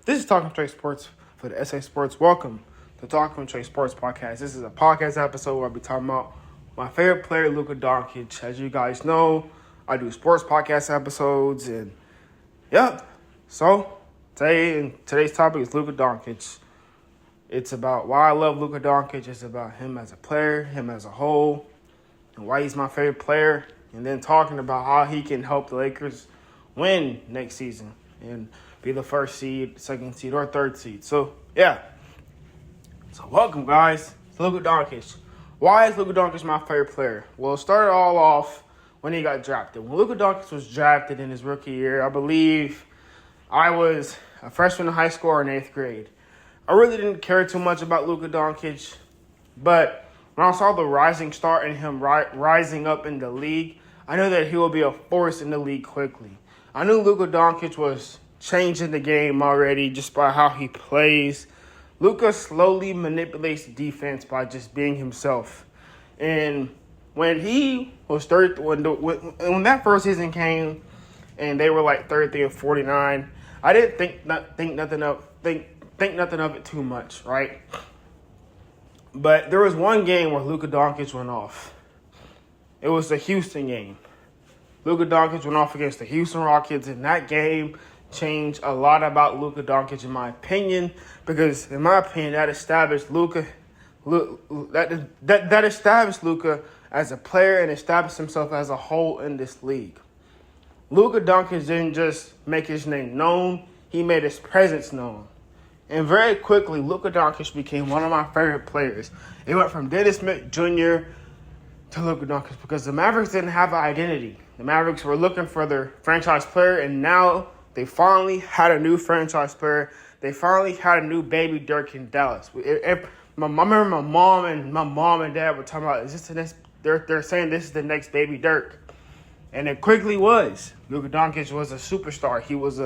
This is Talking Trade Sports for the SA Sports. Welcome to Talking Trade Sports Podcast. This is a podcast episode where I'll be talking about my favorite player, Luka Doncic. As you guys know, I do sports podcast episodes, and so today's topic is Luka Doncic. It's about why I love Luka Doncic. It's about him as a player, him as a whole, and why he's my favorite player. And then talking about how he can help the Lakers win next season and be the first seed, second seed, or third seed. So welcome, guys, to Luka Doncic. Why is Luka Doncic my favorite player? Well, it started all off when he got drafted. When Luka Doncic was drafted in his rookie year, I believe I was a freshman in high school or in 8th grade. I really didn't care too much about Luka Doncic, but when I saw the rising star and him rising up in the league, I knew that he would be a force in the league quickly. I knew Luka Doncic was changing the game already just by how he plays. Luka slowly manipulates defense by just being himself. And when he was when that first season came and they were like 33 and 49, I didn't think nothing of it too much, right? But there was one game where Luka Doncic went off. It was the Houston game. Luka Doncic went off against the Houston Rockets, and that game changed a lot about Luka Doncic, in my opinion, because in my opinion, that established Luka as a player and established himself as a whole in this league. Luka Doncic didn't just make his name known; he made his presence known. And very quickly, Luka Doncic became one of my favorite players. It went from Dennis Smith Jr. to Luka Doncic because the Mavericks didn't have an identity. The Mavericks were looking for their franchise player, and now they finally had a new franchise player. They finally had a new baby Dirk in Dallas. I remember my mom and dad were talking about, is this the next? They're saying this is the next baby Dirk, and it quickly was. Luka Doncic was a superstar. He was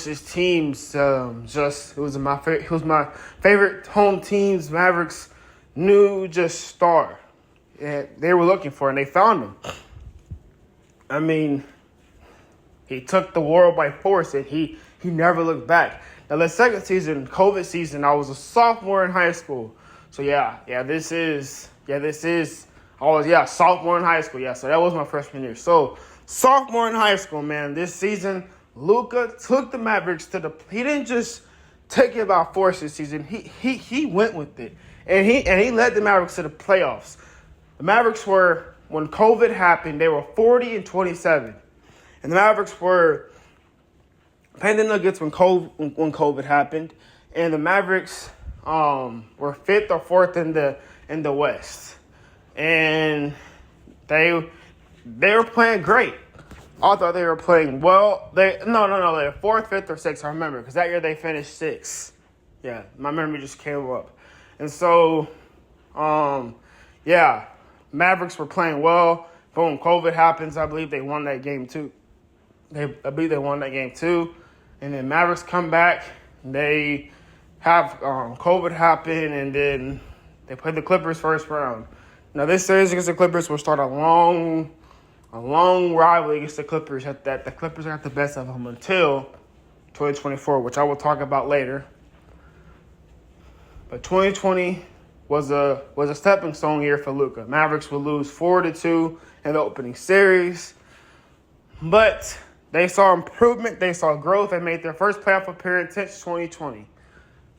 his team's he was my favorite home team's Mavericks new star. And they were looking for, and they found him. I mean, he took the world by force, and he never looked back. Now, the second season, COVID season, I was a sophomore in high school. So, I was sophomore in high school. Yeah, so that was my freshman year. So, sophomore in high school, man, this season, Luka took the Mavericks he didn't just take it by force this season. He went with it, and he led the Mavericks to the playoffs. The Mavericks were, when COVID happened, they were 40 and 27. And the Mavericks were playing the Nuggets when COVID happened. And the Mavericks were 5th or 4th in the West. And they were playing great. I thought they were playing well. They were 4th, 5th, or 6th, I remember. Because that year they finished 6th. Yeah, my memory just came up. And so, Mavericks were playing well. Boom, COVID happens. I believe they won that game too. And then Mavericks come back. They have COVID happen, and then they play the Clippers first round. Now, this series against the Clippers will start a long rivalry against the Clippers. That the Clippers got the best of them until 2024, which I will talk about later. But 2020 was a stepping stone year for Luka. Mavericks would lose 4-2 in the opening series, but they saw improvement. They saw growth. They made their first playoff appearance since 2020,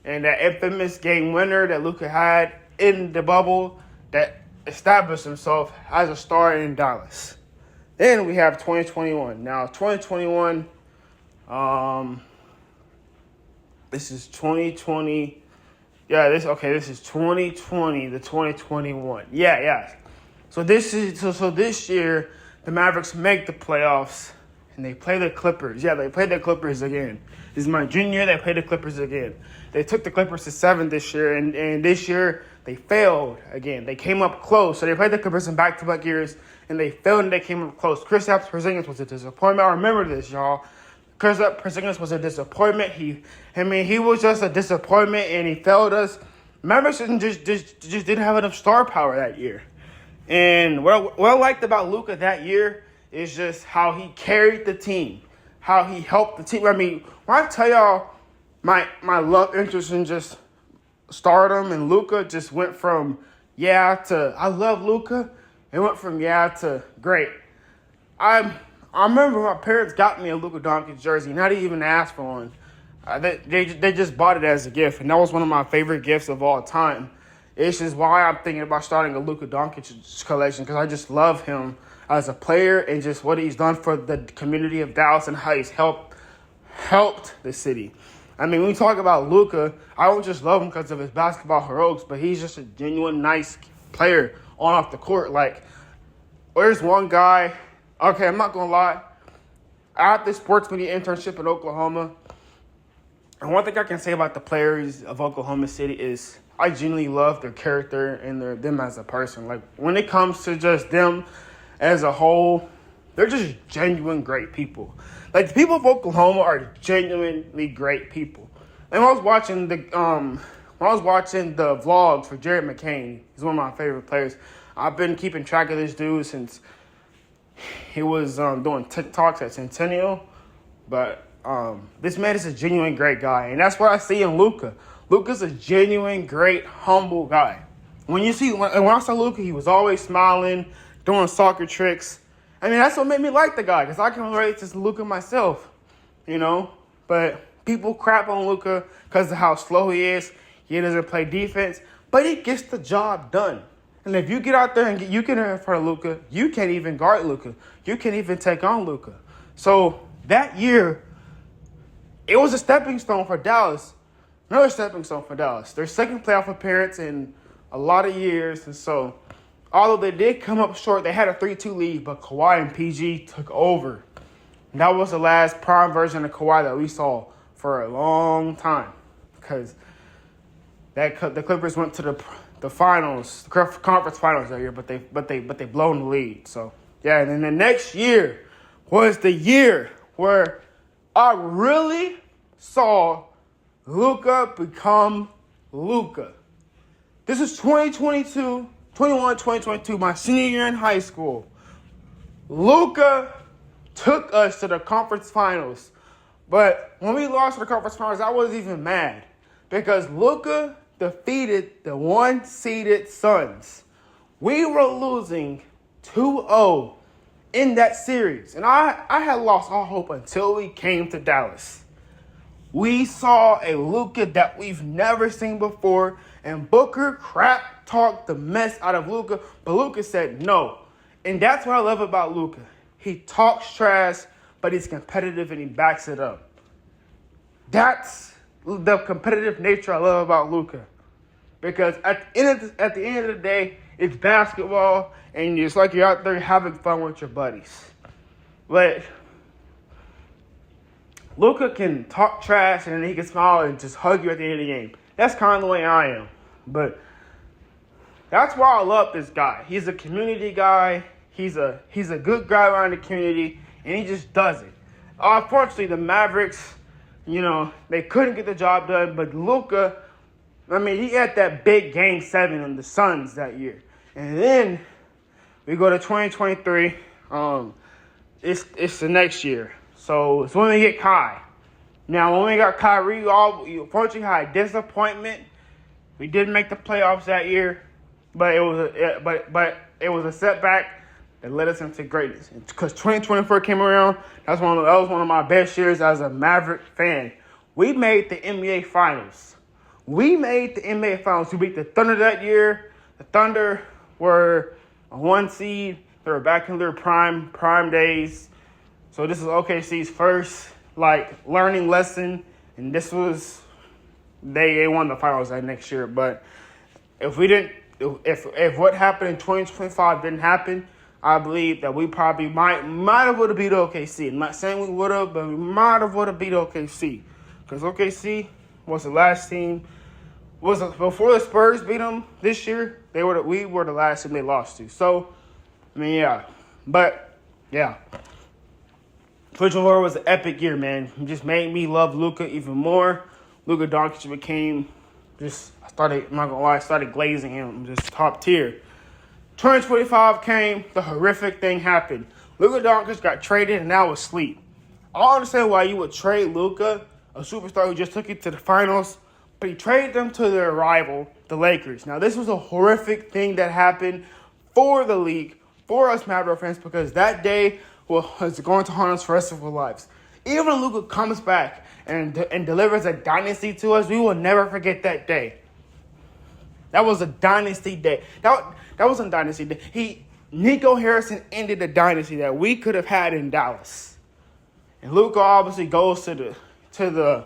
and that infamous game winner that Luka had in the bubble that established himself as a star in Dallas. Then we have 2021. Now, 2021. This is 2020. Yeah, this is 2020 to 2021. Yeah. So this year the Mavericks make the playoffs and they play the Clippers. Yeah, they played the Clippers again. This is my junior year, they played the Clippers again. They took the Clippers to 7 this year, and this year they failed again. They came up close. So they played the Clippers in back-to-back years, and they failed and they came up close. Kristaps Porzingis was a disappointment. I remember this, y'all. Kristaps Porzingis was a disappointment. He was just a disappointment, and he failed us. Mavericks just didn't have enough star power that year. And what I liked about Luka that year is just how he carried the team, how he helped the team. I mean, when I tell y'all my love interest in just stardom, and Luka just went from yeah to I love Luka. It went from yeah to great. I remember my parents got me a Luka Doncic jersey, not even asked for one. They just bought it as a gift, and that was one of my favorite gifts of all time. It's just why I'm thinking about starting a Luka Doncic collection, because I just love him as a player and just what he's done for the community of Dallas and how he's helped the city. I mean, when we talk about Luka, I don't just love him because of his basketball heroics, but he's just a genuine nice player on off the court. Like, there's one guy, okay, I'm not going to lie. I had this sports media internship in Oklahoma, and one thing I can say about the players of Oklahoma City is I genuinely love their character and them as a person. Like, when it comes to just them as a whole, they're just genuine great people. Like, the people of Oklahoma are genuinely great people. And when I was watching the vlogs for Jared McCain, he's one of my favorite players. I've been keeping track of this dude since he was doing TikToks at Centennial. But this man is a genuine great guy, and that's what I see in Luka. Luka's a genuine, great, humble guy. When I saw Luka, he was always smiling, doing soccer tricks. I mean, that's what made me like the guy, because I can relate to Luka myself, you know. But people crap on Luka because of how slow he is. He doesn't play defense, but he gets the job done. And if you get out there and you get in front of Luka, you can't even guard Luka. You can't even take on Luka. So that year, it was a stepping stone for Dallas. Another stepping stone for Dallas. Their second playoff appearance in a lot of years. And so, although they did come up short, they had a 3-2 lead, but Kawhi and PG took over. And that was the last prime version of Kawhi that we saw for a long time. Because the Clippers went to the finals, the conference finals that year, but they blown the lead. So, yeah, and then the next year was the year where I really saw Luka become Luka. This is 2022, my senior year in high school. Luka took us to the conference finals. But when we lost the conference finals, I wasn't even mad, because Luka defeated the one-seeded Suns. We were losing 2-0 in that series. And I had lost all hope until we came to Dallas. We saw a Luka that we've never seen before, and Booker crap talked the mess out of Luka, but Luka said no. And that's what I love about Luka. He talks trash, but he's competitive and he backs it up. That's the competitive nature I love about Luka. Because at the end of the day, it's basketball, and it's like you're out there having fun with your buddies. But Luka can talk trash, and then he can smile and just hug you at the end of the game. That's kind of the way I am. But that's why I love this guy. He's a community guy. He's a good guy around the community, and he just does it. Unfortunately, the Mavericks, they couldn't get the job done. But Luka, he had that big Game 7 in the Suns that year. And then we go to 2023. It's the next year. So it's when we get Kai. Now, when we got Kyrie, unfortunately had a disappointment. We didn't make the playoffs that year, but it was a setback that led us into greatness. Because 2024 came around, that was one of my best years as a Maverick fan. We made the NBA Finals. We beat the Thunder that year. The Thunder were a 1 seed. They were back in their prime days. So this is OKC's first learning lesson, and this was they won the finals that next year. But if what happened in 2025 didn't happen, I believe that we probably might have would have beat OKC. I'm not saying we would have, but we might have would have beat OKC, because OKC was the last team. Before the Spurs beat them this year, we were the last team they lost to. So, yeah. But, yeah. 2024 was an epic year, man. It just made me love Luka even more. Luka Doncic became I'm not going to lie, I started glazing him. Just top tier. 2025 came, the horrific thing happened. Luka Doncic got traded and now was asleep. I don't understand why you would trade Luka a superstar who just took it to the finals, but he traded them to their rival, the Lakers. Now, this was a horrific thing that happened for the league, for us Maverick fans, because that day was going to haunt us for the rest of our lives. Even when Luka comes back and delivers a dynasty to us, we will never forget that day. That was a dynasty day. That wasn't a dynasty day. Nico Harrison ended the dynasty that we could have had in Dallas. And Luka obviously goes to the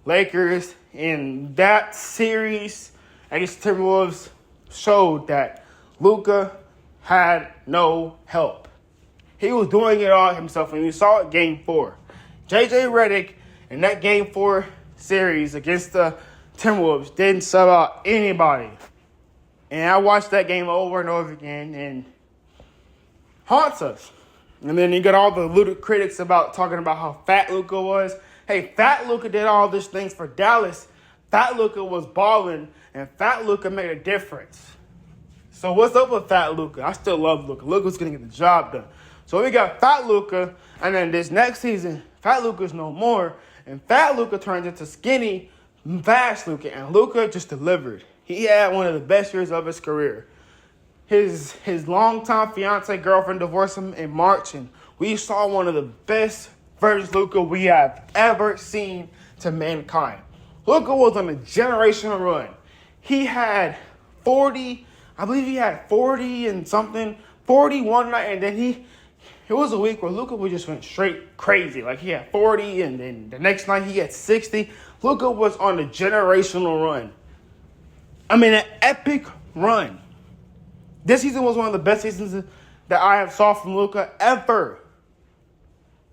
Lakers. In that series against Timberwolves showed that Luka had no help. He was doing it all himself, and we saw it Game 4. J.J. Redick in that Game 4 series against the Timberwolves didn't sub out anybody. And I watched that game over and over again, and haunts us. And then you got all the Luka critics talking about how fat Luka was. Hey, fat Luka did all these things for Dallas. Fat Luka was balling, and fat Luka made a difference. So what's up with fat Luka? I still love Luka. Luka's going to get the job done. So we got fat Luka, and then this next season, fat Luka's no more, and fat Luka turns into skinny, fast Luka, and Luka just delivered. He had one of the best years of his career. His longtime fiance girlfriend divorced him in March, and we saw one of the best versions of Luka we have ever seen to mankind. Luka was on a generational run. He had 40, I believe he had 40 and something, 40 one night, and then it was a week where Luka just went straight crazy. Like he had 40, and then the next night he had 60. Luka was on a generational run. I mean, an epic run. This season was one of the best seasons that I have saw from Luka ever.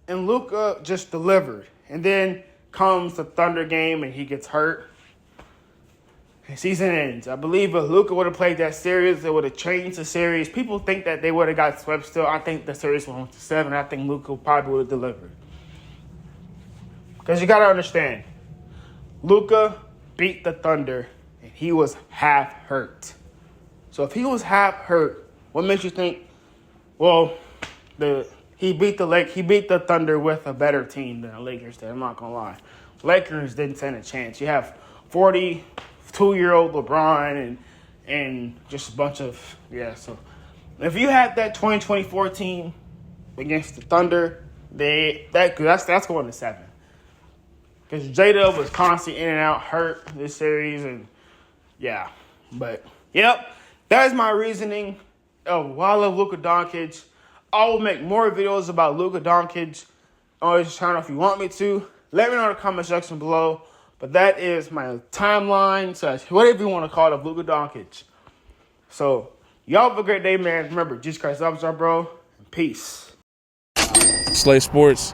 And Luka just delivered. And then comes the Thunder game and he gets hurt. And season ends. I believe if Luka would have played that series, it would have changed the series. People think that they would have got swept still. I think the series went to 7. I think Luka probably would have delivered. Because you got to understand, Luka beat the Thunder and he was half hurt. So if he was half hurt, what makes you think, well, he beat the Thunder with a better team than the Lakers did? I'm not going to lie. Lakers didn't stand a chance. You have 42-year-old LeBron and just a bunch of, so if you had that 2024 team against the Thunder, that's going to 7. Because Jada was constantly in and out hurt this series, and but that is my reasoning of why I love Luka Doncic. I will make more videos about Luka Doncic on this channel if you want me to. Let me know in the comment section below. But that is my timeline, / whatever you want to call it, of Luka Doncic. So, y'all have a great day, man. Remember, Jesus Christ loves our bro. And peace. Slay Sports.